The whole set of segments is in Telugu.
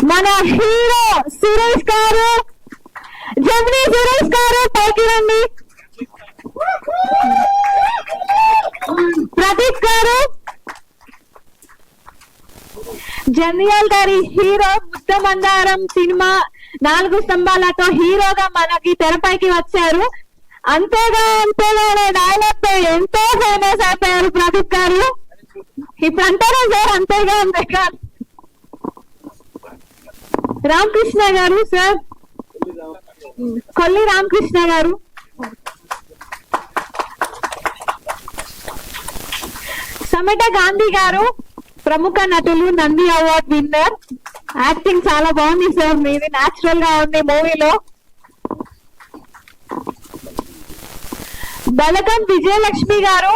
మన హీరో సురేష్ గారు, జమినీ సురేష్ గారు పైకి రండి. ప్రదీప్ గారు, జంధ్యాల గారి హీరో ముద్ద మందారం సినిమా 4 స్తంభాలతో హీరోగా మనకి తెరపైకి వచ్చారు. అంతేగా డైలాగ్ తో ఎంతో ఫేమస్ అయిపోయారు ప్రదీప్ గారు. ఇప్పుడు అంటారా సార్ అంతేగా. రామకృష్ణ గారు సార్, కొల్లి రామకృష్ణ గారు. సమట గాంధీ గారు, ప్రముఖ నటులు, నంది అవార్డ్ విన్నర్. యాక్టింగ్ చాలా బాగుంది సార్ మీది, న్యాచురల్ గా ఉంది మూవీలో. బలగం విజయలక్ష్మి గారు,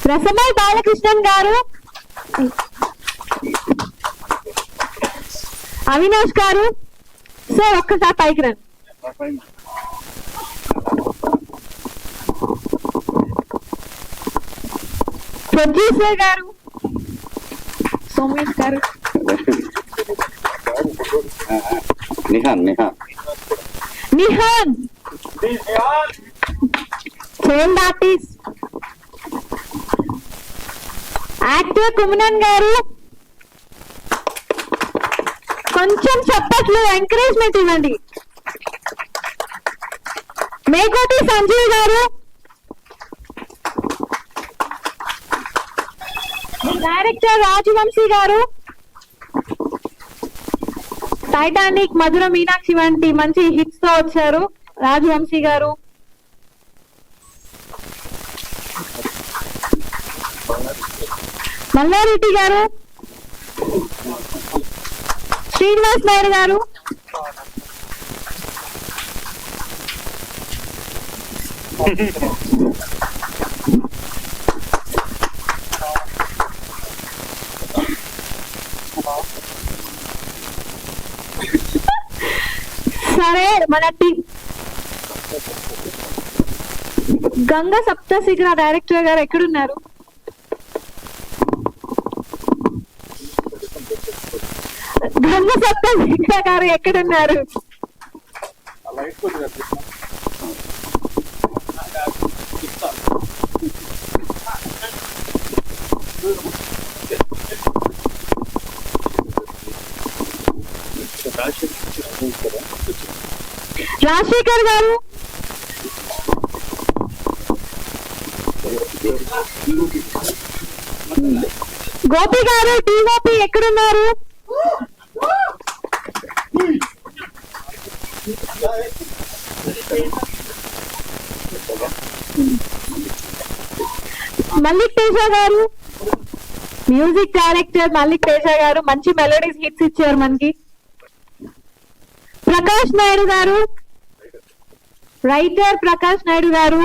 రసమై బాలకృష్ణన్ గారు, అవినాష్ గారు. సార్ ఒక్కసారి పైకి రండి. ప్రొడ్యూసర్ గారు సోమేష్ గారు. Nihan child artist. Actor Kumanan గారు. కొంచెం చప్పట్లు, ఎంకరేజ్మెంట్ ఇవ్వండి. మేకోటి సంజీవ్ గారు. డైరెక్టర్ రాజవంశీ గారు. టైటానిక్, మధుర మీనాక్షి వంటి మంచి హిట్స్ తో వచ్చారు రాజవంశీ గారు. మల్లారెడ్డి గారు. శ్రీనివాస్ నాయుడు గారు. సరే, మన గంగ సప్తశిఖర డైరెక్టర్ గారు ఎక్కడున్నారు? గంగ సప్తశిఖర గారు ఎక్కడున్నారు? రాజశేఖర్ గారు. గోపి గారు, డిఓపి ఎక్కడున్నారు? మల్లిక్ తేజ గారు, మ్యూజిక్ డైరెక్టర్ మల్లిక్ తేజ గారు. మంచి మెలోడీస్ హిట్స్ ఇచ్చారు మనకి. ప్రకాష్ నాయుడు గారు, రైటర్ ప్రకాష్ నాయుడు గారు.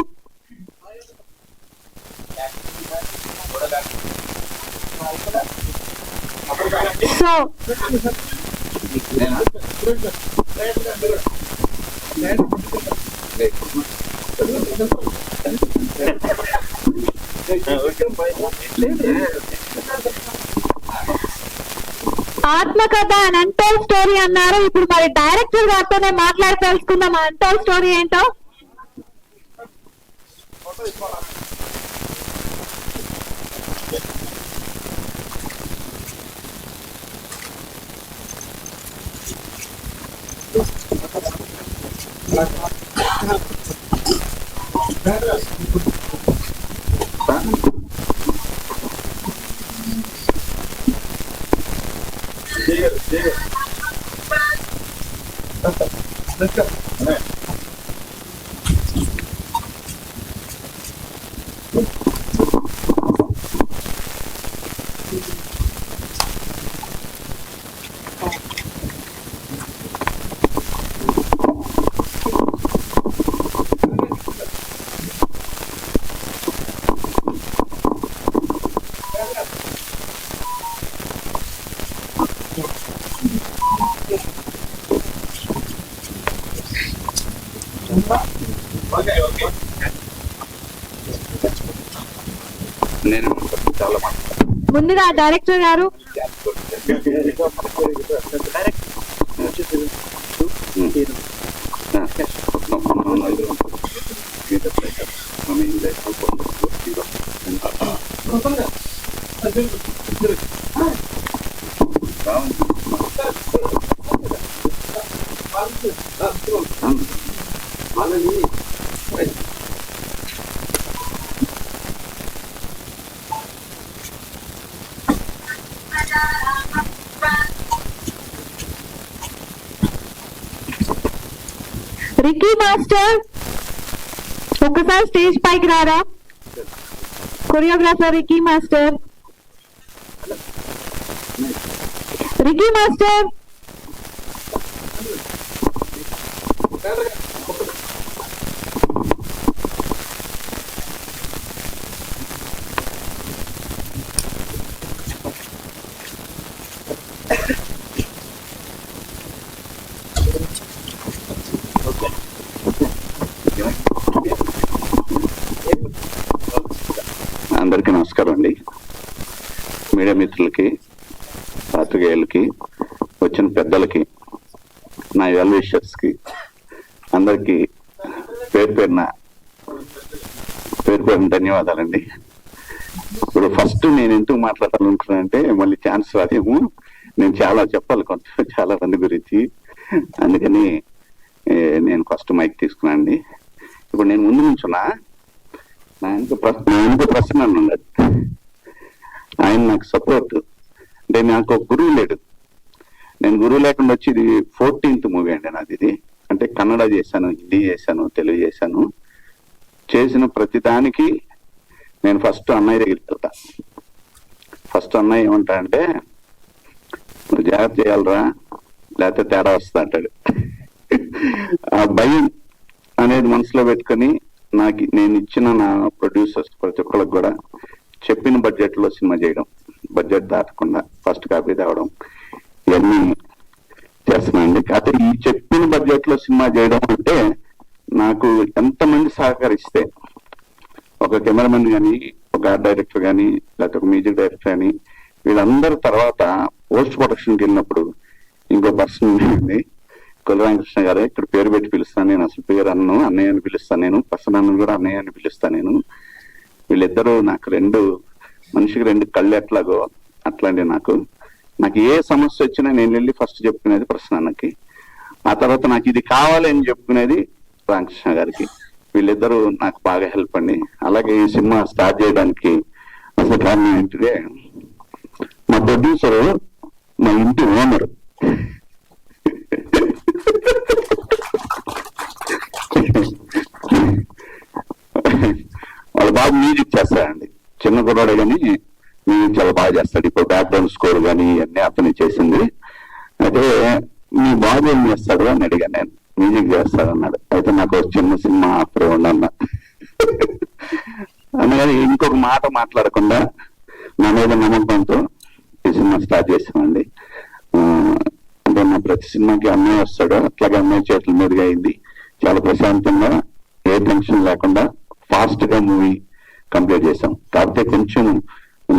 సో ఆత్మకథ అండ్ అన్టోల్డ్ స్టోరీ అన్నారు. ఇప్పుడు మరి డైరెక్టర్ గారితోనే మాట్లాడి తెలుసుకుందాం అన్టోల్డ్ స్టోరీ ఏంటో. నేను చాలా ముందుగా డైరెక్టర్ గారు రికీ మాస్టర్ ఒక్కసారి స్టేజ్ పైకి రారా. Choreographer Ricky master. Ricky master అందరికీ నమస్కారం అండి. మీడియా మిత్రులకి, పాత్రికేయులకి, వచ్చిన పెద్దలకి, నా వెల్ విషర్స్కి అందరికీ పేరు పేరున ధన్యవాదాలండి. ఇప్పుడు ఫస్ట్ నేను ఎందుకు మాట్లాడాలనుకున్నానంటే మళ్ళీ ఛాన్స్ రాదేమో, నేను చాలా చెప్పాలి చాలా మంది గురించి, అందుకని నేను ఫస్ట్ మైక్ తీసుకున్నాను అండి. ఇప్పుడు నేను ముందు నుంచున్నా, నా ఇంకో ప్రశ్న ఉన్నాడు, ఆయన నాకు సపోర్ట్. అంటే నాకు ఒక గురువు లేడు, నేను గురువు లేకుండా వచ్చి ఇది 14th మూవీ అండి నాది. ఇది అంటే కన్నడ చేశాను, హిందీ చేశాను, తెలుగు చేశాను. చేసిన ప్రతి దానికి నేను ఫస్ట్ అన్నయ్య దగ్గరికి వెళ్తా. ఫస్ట్ అన్నయ్య ఏమంటా అంటే, నువ్వు జాగ్రత్త చేయాలరా లేకపోతే తేడా వస్తా అంటాడు. ఆ భయం అనేది మనసులో పెట్టుకొని నేను ఇచ్చిన నా ప్రొడ్యూసర్స్ ప్రతి ఒక్కరికి కూడా చెప్పిన బడ్జెట్ లో సినిమా చేయడం, బడ్జెట్ దాటకుండా ఫస్ట్ కాపీ తేవడం, ఇవన్నీ చేస్తున్నానండి. కాకపోతే ఈ చెప్పిన బడ్జెట్ లో సినిమా చేయడం అంటే నాకు ఎంతమంది సహకరిస్తే, ఒక కెమెరామెన్ కానీ, ఒక ఆర్ట్ డైరెక్టర్ కానీ, లేకపోతే ఒక మ్యూజిక్ డైరెక్టర్ కానీ, వీళ్ళందరి తర్వాత పోస్ట్ ప్రొడక్షన్కి వెళ్ళినప్పుడు ఇంకో పర్సన్ ఉంది, కొలరామకృష్ణ గారే. ఇక్కడ పేరు పెట్టి పిలుస్తాను నేను, అసలు పేరు అన్నయ్య అని పిలుస్తాను నేను, పర్సన్ అన్న కూడా అన్నయ్య అని పిలుస్తాను నేను. వీళ్ళిద్దరూ నాకు మనిషికి 2 కళ్ళు ఎట్లాగో అట్లాంటి నాకు ఏ సమస్య వచ్చినా నేను వెళ్ళి ఫస్ట్ చెప్పుకునేది ప్రసన్నకి, ఆ తర్వాత నాకు ఇది కావాలి అని చెప్పుకునేది రామకృష్ణ గారికి. వీళ్ళిద్దరూ నాకు బాగా హెల్ప్ అండి. అలాగే ఈ సినిమా స్టార్ట్ చేయడానికి అసలు కారణం ఏంటిదే, మా ప్రొడ్యూసర్ మా ఇంటి ఓనర్. వాళ్ళ బాబు మ్యూజిక్ చేస్తాడండి, చిన్న కుర్రాడే కానీ మ్యూజిక్ చాలా బాగా చేస్తాడు. ఇప్పుడు బ్యాక్గ్రౌండ్ స్కోర్ కానీ అన్నీ అతను చేసింది. అయితే మీ బాబు ఏం చేస్తాడు అని అడిగాను నేను. మ్యూజిక్ చేస్తాడన్నాడు. అయితే నాకు చిన్న సినిమా ఆఫర్ ఉండన్న అందుకని ఇంకొక మాట మాట్లాడకుండా నా మీద నమ్మకంతో ఈ సినిమా స్టార్ట్ చేసామండి. అంటే నా ప్రతి సినిమాకి అన్నయ్య వస్తాడు, అట్లాగే అన్నయ్య చేతుల మీదుగా అయింది. చాలా ప్రశాంతంగా, ఏ టెన్షన్ లేకుండా ఫాస్ట్ గా మూవీ కంప్లీట్ చేసాం. కాకపోతే కొంచెం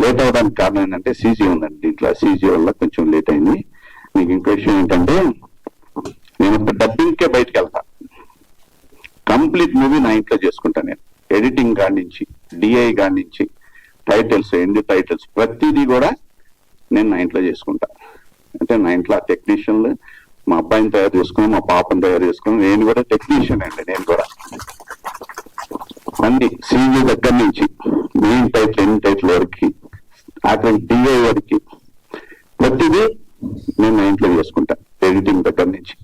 లేట్ అవడానికి కారణం ఏంటంటే సీజీ ఉందండి దీంట్లో, సీజీ వల్ల కొంచెం లేట్ అయింది. మీకు ఇంకో విషయం ఏంటంటే, నేను డబ్బింగ్కే బయటకు వెళ్తా, కంప్లీట్ మూవీ నా ఇంట్లో చేసుకుంటాను నేను. ఎడిటింగ్ కాడి నుంచి, డిఐ కాడి నుంచి, టైటిల్స్, ఎండ్ టైటిల్స్ ప్రతిదీ కూడా నేను నా ఇంట్లో చేసుకుంటా. అంటే నా ఇంట్లో టెక్నీషియన్లు, మా అబ్బాయిని తయారు చేసుకుని, మా పాపని తయారు చేసుకుని, నేను కూడా టెక్నీషియన్ అండి. నేను కూడా అన్ని సీజీ దగ్గర నుంచి మెయిన్ టైటిల్, ఎండ్ టైటిల్ వరకు, అక్కడ డిఐ వరకు ప్రతిదీ నేను నా ఇంట్లో చేసుకుంటా, ఎడిటింగ్ దగ్గర నుంచి.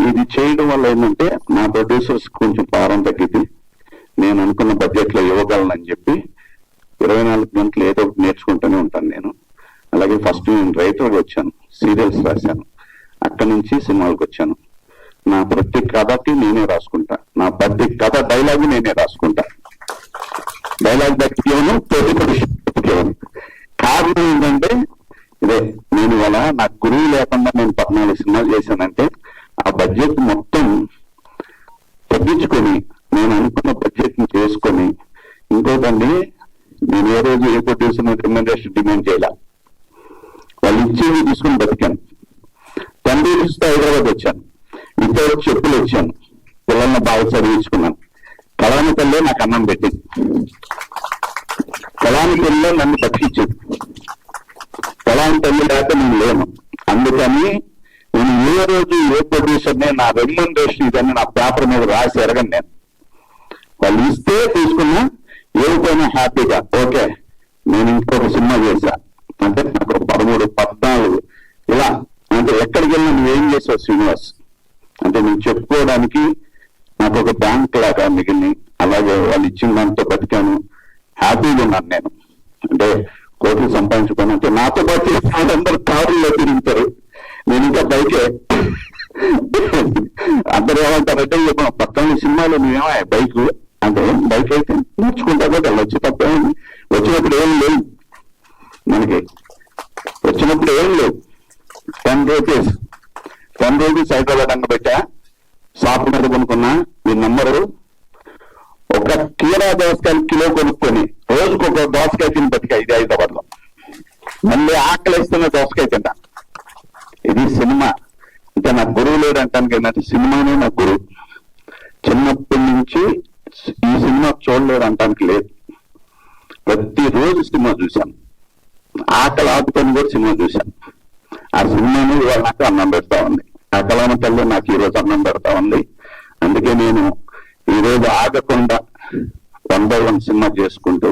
ఇది చేయడం వల్ల ఏంటంటే నా ప్రొడ్యూసర్స్ కొంచెం భారం తగ్గింది. నేను అనుకున్న బడ్జెట్ లో ఇవ్వగలనని చెప్పి 24 గంటలు ఏదో ఒకటి నేర్చుకుంటూనే ఉంటాను నేను. అలాగే ఫస్ట్ నేను రైటర్గా వచ్చాను, సీరియల్స్ రాశాను, అక్కడి నుంచి సినిమాలకు వచ్చాను. నా ప్రతి కథకి నేనే రాసుకుంటా, నా ప్రతి కథ డైలాగ్ నేనే రాసుకుంటా. డైలాగ్ బతికేవను, ప్రతి పరిస్థితికేవను. కారణం ఏంటంటే ఇదే, నేను ఇవాళ నాకు గురువు లేకుండా నేను 14 సినిమాలు చేశానంటే ఆ బడ్జెట్ మొత్తం ఇంకోటండి, నేను ఏ రోజు ఏ ప్రొడ్యూసర్ రికమెండేషన్ డిమాండ్ చేయాల. వాళ్ళు ఇచ్చేది తీసుకుని బతికాను. 10 రూపీస్తో హైదరాబాద్ వచ్చాను. ఇంట్లో చెప్పులు వచ్చాను. పిల్లల్ని బాగా చదివించుకున్నాను. కళాని తల్లే నాకు అన్నం పెట్టింది. కళాని తల్లి నన్ను బతికించింది. కళాని తల్లి లేక నేను లేను. అందుకని నేను ఏ రోజు ఏ ప్రొడ్యూసర్ని నా రెమ్యునరేషన్ ఇదని నా పేపర్ మీద రాసి ఎరగను. నేను వాళ్ళు ఇస్తే తీసుకున్నా, ఏమైనా హ్యాపీగా ఓకే. నేను ఇంకొక సినిమా చేశా అంటే నాకు 13, 14 ఇలా అంటే ఎక్కడికి వెళ్ళినా నువ్వేం చేసావు శ్రీనివాస్ అంటే నేను చెప్పుకోవడానికి నాకు ఒక బ్యాంక్ లాగా మిగిలిన. అలాగే వాళ్ళు ఇచ్చిన దాంతో బతికాను, హ్యాపీగా ఉన్నాను. నేను అంటే కోట్లు సంపాదించుకోను అంటే నాతో పాటు వాళ్ళందరూ కారుల్లో తిరుగుతారు, నేను ఇంకా బైకే. అందరూ ఏమంటారంటే పక్కన సినిమాలో నువ్వేమో బైక్ అంటే బైక్ అయితే నేర్చుకుంటా కూడా వెళ్ళొచ్చు, తప్పేమని. వచ్చినప్పుడు ఏం లేవు మనకి, వచ్చినప్పుడు ఏం లేవు. 10 రూపీస్ హైదరాబాద్ అంగ పెట్టా, షాప్ మీద కొనుక్కున్నా. మీ నంబరు ఒక కీరా దోసకాయలు కిలో కొనుక్కొని రోజుకు ఒక దోసకాయ తిని బతికా. ఇది హైదరాబాద్ లో. మళ్ళీ ఆకలిస్తున్న దోసకాయ తింటా. ఇది సినిమా అంటే నాకు గురువు లేడు అంటానికి ఏంటంటే సినిమానే నాకు గురువు. చిన్నప్పటి నుంచి ఈ సినిమా చూడలేదు అంటానికి లేదు. ప్రతిరోజు సినిమా చూశాను. ఆకలి ఆపుకొని కూడా సినిమా చూశాను. ఆ సినిమాని ఇవాళ నాకు అన్నం పెడతా ఉంది. ఆ కళామ తల్లి నాకు ఈరోజు అన్నం పెడతా ఉంది. అందుకే నేను ఈరోజు ఆగకుండా 1 by 1 సినిమా చేసుకుంటూ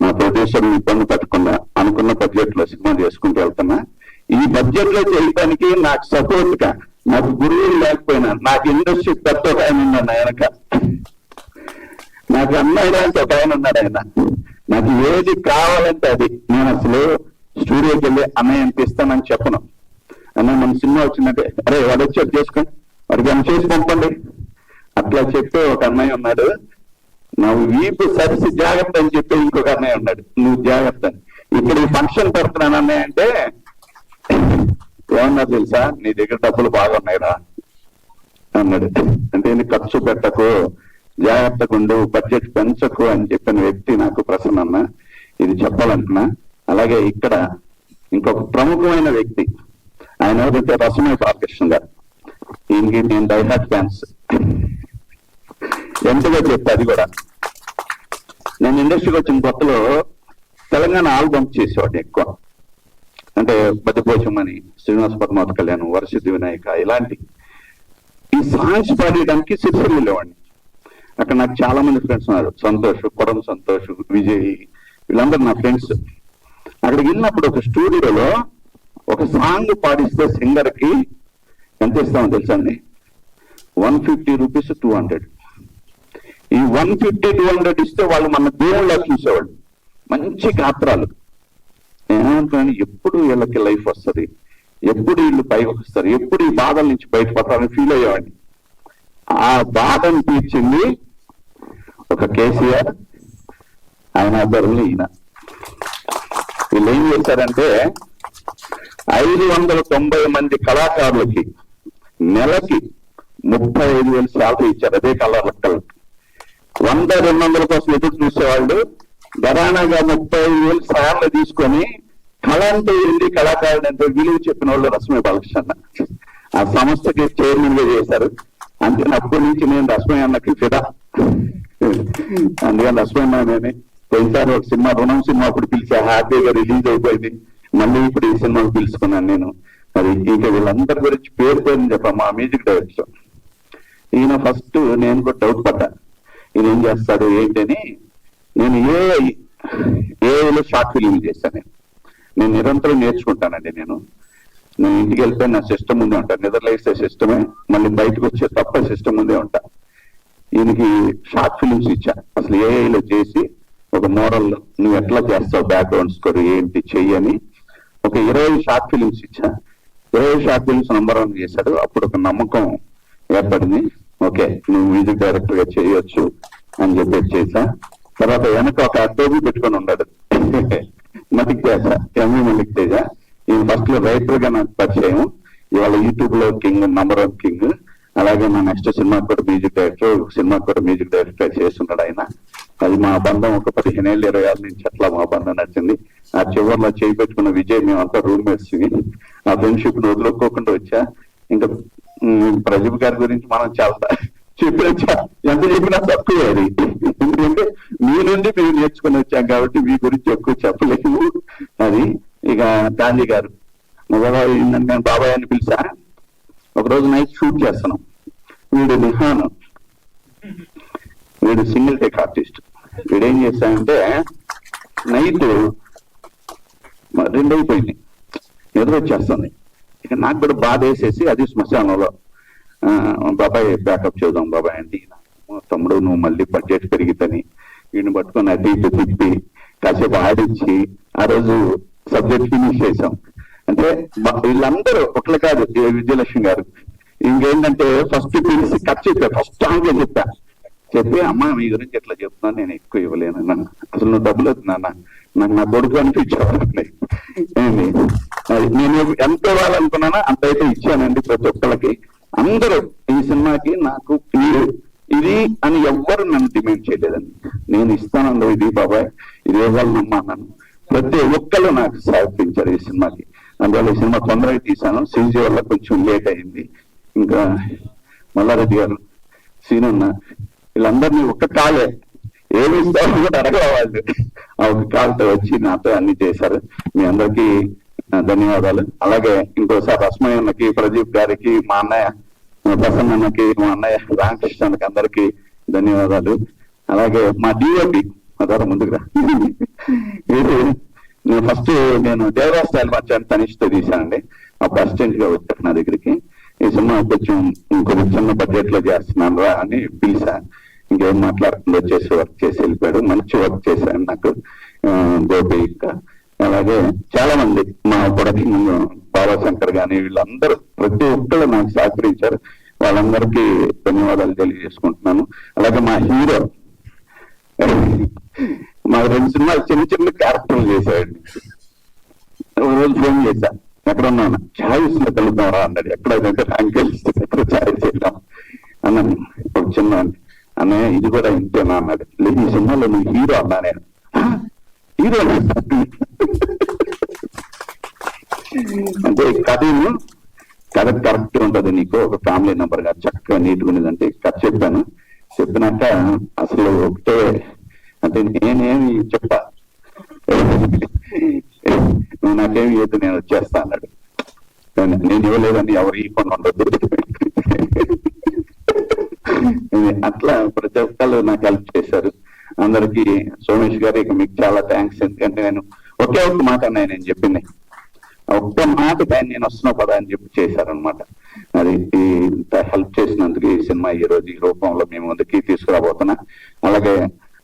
నా ప్రొడ్యూసర్ని ఇబ్బంది పెట్టకుండా అనుకున్న బడ్జెట్ లో సినిమా చేసుకుంటూ వెళ్తున్నా. ఈ బడ్జెట్ లో చేయడానికి నాకు సపోర్ట్ గా నాకు గురువులు లేకపోయినా నాకు ఇండస్ట్రీ పెద్ద ఒక ఆయన ఉన్నాడు. ఆయనక నాకు అన్నయ్య లాంటి ఒక ఆయన ఉన్నాడు. ఆయన నాకు ఏది కావాలంటే అది. నేను అసలు స్టూడియోకి వెళ్ళి అన్నయ్య ఎంత ఇస్తానని చెప్పను. అన్నయ్య మన సినిమా వచ్చిందంటే అరే వాడు వచ్చి చేసుకొని వాడికి ఏమైనా చేసి పంపండి అట్లా చెప్పే ఒక అన్నయ్య ఉన్నాడు. నువ్వు వీపు సరిసి జాగ్రత్త అని చెప్పి ఇంకొక అన్నయ్య ఉన్నాడు, నువ్వు జాగ్రత్త అని. ఇక్కడ ఈ ఫంక్షన్ పెడుతున్నాను అన్నయ్య అంటే ఏమన్నా తెలుసా, నీ దగ్గర డబ్బులు బాగున్నాయిరా అన్నాడు. అంటే నీ ఖర్చు పెట్టకు, జాగ్రత్తగా ఉండు, బడ్జెట్ పెంచకు అని చెప్పిన వ్యక్తి నాకు ప్రసన్న అన్న. ఇది చెప్పాలంటున్నా. అలాగే ఇక్కడ ఇంకొక ప్రముఖమైన వ్యక్తి ఆయన ఎవరైతే రసమయ్య బాలకృష్ణ గారు. ఈయనకి నేను డైహార్ట్ ఫ్యాన్స్. ఎంతగా చెప్తా అది కూడా. నేను ఇండస్ట్రీకి వచ్చిన కొత్తలో తెలంగాణ ఆల్బమ్స్ చేసేవాడిని ఎక్కువ. అంటే బతిపోచమని, శ్రీనివాస పద్మావతి కళ్యాణం, వరసిద్ధి వినాయక ఇలాంటి ఈ సాంగ్స్ పాడేయడానికి సిరిసిల్ల వెళ్ళేవాడిని. అక్కడ నాకు చాలా మంది ఫ్రెండ్స్ ఉన్నారు. సంతోష్, కొరం సంతోష్, విజయ్, వీళ్ళందరూ నా ఫ్రెండ్స్. అక్కడికి వెళ్ళినప్పుడు ఒక స్టూడియోలో ఒక సాంగ్ పాడిస్తే సింగర్ కి ఎంత ఇస్తామో తెలుసా అండి? 150 రూపీస్, 200. ఈ 150, 200 ఇస్తే వాళ్ళు మన దేవుళ్ళ చూసేవాళ్ళు. మంచి గాత్రాలు. ఏమంటున్నాను, ఎప్పుడు వీళ్ళకి లైఫ్ వస్తుంది, ఎప్పుడు వీళ్ళు పైకి వస్తారు, ఎప్పుడు ఈ బాధల నుంచి బయటపడతారని ఫీల్ అయ్యేవాడిని. ఆ బాధను తీర్చింది ఒక కేసీఆర్, ఆయన ఆధ్వర్యంలో ఈయన. వీళ్ళు ఏం చేశారంటే 590 మంది కళాకారులకి నెలకి 35,000 శాలరీ ఇచ్చారు. అదే కళాకారులకి 100-200 కోసం ఎదురు చూసేవాళ్ళు ఘరానాగా 35,000 శాలరీ తీసుకొని కళ అంటే ఏంటి, కళాకారుడు అంటే విలువ చెప్పిన వాళ్ళు రసమయ్య బాలకృష్ణ. ఆ సంస్థకి చైర్మన్ గా చేశారు. అంటే అప్పటి నుంచి నేను రసమయ్య అన్నకి ఫిదా. అందుకని రసమయ్య నేనే పోయినసారి ఒక సినిమా రుణం సినిమా అప్పుడు పిలిచా, హ్యాపీగా రిలీజ్ అయిపోయింది. మళ్ళీ ఇప్పుడు ఈ సినిమాకి పిలుచుకున్నాను నేను. మరి ఇంకా వీళ్ళందరి గురించి పేరు చెప్పా. మా మ్యూజిక్ డైరెక్టర్ ఈయన ఫస్ట్ నేను కూడా డౌట్ పడ్డా, ఈయన ఏం చేస్తాడు ఏంటని. నేను ఏఐలో షార్ట్ ఫిలిం చేశాను. నేను నిరంతరం నేర్చుకుంటానండి. నేను ఇంటికి వెళ్ళిపోయి నా సిస్టమ్ ముందే ఉంటాను. నిద్రలేసే సిస్టమే, మళ్ళీ బయటకు వచ్చే తప్ప సిస్టమ్ ముందే ఉంటా. ఈయనకి షార్ట్ ఫిలిమ్స్ ఇచ్చా. అసలు ఏఐలో చేసి ఒక మోరల్ నువ్వు ఎట్లా చేస్తావు, బ్యాక్గ్రౌండ్ స్కోర్ ఏంటి చెయ్యని ఒక 20 షార్ట్ ఫిలిమ్స్ ఇచ్చా. 20 షార్ట్ ఫిలిమ్స్ నంబర్ 1 చేశాడు. అప్పుడు ఒక నమ్మకం ఏర్పడింది. ఓకే నువ్వు మ్యూజిక్ డైరెక్టర్ గా చేయొచ్చు అని చెప్పి చేశా. తర్వాత వెనక ఒక టోబీ పెట్టుకొని ఉన్నాడు మలిక్ తేజ, ఎంవి మలిక్ తేజ. ఈయన ఫస్ట్ లో రైటర్ గా నాకు పరిచయం. ఇవాళ యూట్యూబ్ లో కింగ్, నంబర్ 1 కింగ్. అలాగే నా నెక్స్ట్ సినిమా కూడా మ్యూజిక్ డైరెక్టర్, సినిమా కూడా మ్యూజిక్ డైరెక్టర్ చేస్తున్నాడు ఆయన. అది మా బంధం ఒక 15 ఏళ్ళు 20 ఏళ్ళ నుంచి అట్లా మా బంధం నడిచింది. ఆ చివరిలో చేయి పెట్టుకున్న విజయ్ మేమంతా రూమ్మేట్స్. ఆ ఫ్రెండ్షిప్ వదులుకోకుండా వచ్చా. ఇంకా ప్రదీప్ గారి గురించి మనం చాలా ఎంత చెప్పినా తక్కువ అది, ఎందుకంటే మీ నుండి మేము నేర్చుకుని వచ్చాం కాబట్టి మీ గురించి ఎక్కువ చెప్పలేము. అది ఇక గాంధీ గారు బాబాయ్ నేను బాబాయ్ అని పిలిచా. ఒకరోజు నైట్ షూట్ చేస్తున్నాం. వీడు నిహాన్, వీడు సింగిల్ టేక్ ఆర్టిస్ట్. వీడేం చేశాడంటే నైట్ 2 అయిపోయింది, నిద్ర వచ్చేస్తుంది. ఇక నాకు కూడా బాధ వేసేసి అది శ్మశానంలో బాబాయ్ బ్యాకప్ చేద్దాం బాబాయ్ అంటే, తమ్ముడు నువ్వు మళ్ళీ బడ్జెట్ పెరిగిద్దని వీడిని పట్టుకొని అటు ఇటు తిప్పి కాసేపు ఆడించి ఆ రోజు సబ్జెక్ట్ ఫినిష్ చేసాం. అంటే వీళ్ళందరూ ఒకళ్ళు కాదు, విజయలక్ష్మి గారు ఇంకేంటంటే ఫస్ట్ పిలిచి కట్ చెప్పా, ఫస్ట్ ఆంగే చెప్పి అమ్మ మీ గురించి ఎట్లా చెప్తున్నాను, నేను ఎక్కువ ఇవ్వలేను నన్ను, అసలు నువ్వు డబ్బులు వస్తున్నానా, నాకు నా కొడుకు అనిపించేవాళ్ళండి. నేను ఎంత ఇవ్వాలనుకున్నానో అంత అయితే ఇచ్చానండి ప్రతి ఒక్కళ్ళకి. అందరూ ఈ సినిమాకి నాకు ఇది అని ఎవ్వరు నన్ను డిమాండ్ చేయలేదండి. నేను ఇస్తానండి ఇది బాబాయ్, ఇది ఇవ్వాలనమ్మా నన్ను ప్రతి ఒక్కళ్ళు నాకు సహకరించారు ఈ సినిమాకి. అందువల్ల ఈ సినిమా తొందరగా తీశాను. సీజీ వల్ల కొంచెం లేట్ అయింది. ఇంకా మల్లారెడ్డి గారు, సీనన్న, వీళ్ళందరినీ ఒక్క కాలే ఏమి ఇస్తారో కూడా అడగవాలి, ఆ ఒక కాల్తో వచ్చి నాతో అన్ని చేశారు. మీ అందరికీ ధన్యవాదాలు. అలాగే ఇంకోసారి రస్మయ్య అన్నకి, ప్రదీప్ గారికి, మా అన్నయ్య ప్రసన్న అన్నకి, మా అన్నయ్య రామకృష్ణకి అందరికీ ధన్యవాదాలు. అలాగే మా డిఓపి అదారు ముందుకురా. ఇది నేను ఫస్ట్ దేవరా స్టైల్ మార్చాను తనిష్తో తీశానండి. అప్పుడు అసిస్టెంట్ గా వచ్చారు నా దగ్గరికి. ఈ సినిమా కొంచెం చిన్న బడ్జెట్ లో చేస్తున్నాను రా అని పిలిచా. ఇంకేం మాట్లాడకుండా వచ్చేసి వర్క్ చేసి వెళ్ళిపోయాడు. మంచి వర్క్ చేశాను నాకు గోపి. ఇంకా అలాగే చాలా మంది మా కొడకి బాబాశంకర్ గాని వీళ్ళందరూ ప్రతి ఒక్కరు నాకు సహకరించారు. వాళ్ళందరికీ ధన్యవాదాలు తెలియజేసుకుంటున్నాను. అలాగే మా హీరో మా 2 సినిమాలు చిన్న చిన్న క్యారెక్టర్లు చేశాడండి. ఒక రోజు ఫోన్ చేశా, ఎక్కడ ఉన్నాను, ఛాయిస్ లో కలుద్దాం రా అన్నాడు. ఎక్కడైతే ర్యాంక్ ఎక్కడ ఛాయిస్ వెళ్దాం అన్నాను. ఒక చిన్న అన్నయ్య ఇది కూడా ఇంతేనా అన్నాడు. లేదు ఈ సినిమాలో నువ్వు హీరో అన్నా. నేను హీరో అంటే కథ కరెక్ట్ ఉంటది, నీకు ఒక ఫ్యామిలీ మెంబర్ గా చక్కగా నీట్గా ఉన్నదంటే కథ చెప్పాను. చెప్పినాక అసలు ఒకటే అంటే నేనేమి చెప్పా, నువ్వు నాకేమి ఇవ్వద్దు నేను వచ్చేస్తా అన్నాడు. నేను ఇవ్వలేదని ఎవరు ఇవ్వకుండా ఉండదు. అట్లా ప్రతి ఒక్కళ్ళు నాకు హెల్ప్ చేశారు. అందరికి సోమేష్ గారు ఇక మీకు చాలా థ్యాంక్స్. ఎందుకంటే నేను ఒకే ఒక్క మాట అన్నాయి, నేను చెప్పింది ఒక్క మాట నేను వస్తున్నా పదా అని చెప్పి చేశారనమాట. అది ఇంత హెల్ప్ చేసినందుకు ఈ సినిమా ఈ రోజు ఈ రూపంలో మేము ముందుకి తీసుకురాబోతున్నా. అలాగే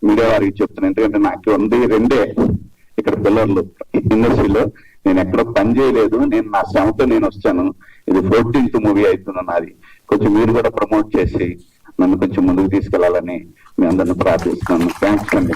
మీడియా వారికి చెప్తున్నా, ఎందుకంటే నాకు ఉంది 2 ఇక్కడ పిల్లర్లు ఇండస్ట్రీలో. నేను ఎక్కడ పని చేయలేదు, నేను నా శ్రమతో నేను వచ్చాను. ఇది 14th మూవీ అవుతున్నా నాది. కొంచెం మీరు కూడా ప్రమోట్ చేసి నన్ను కొంచెం ముందుకు తీసుకెళ్లాలని మీ అందరిని ప్రార్థిస్తున్నాను. థ్యాంక్స్ అండి.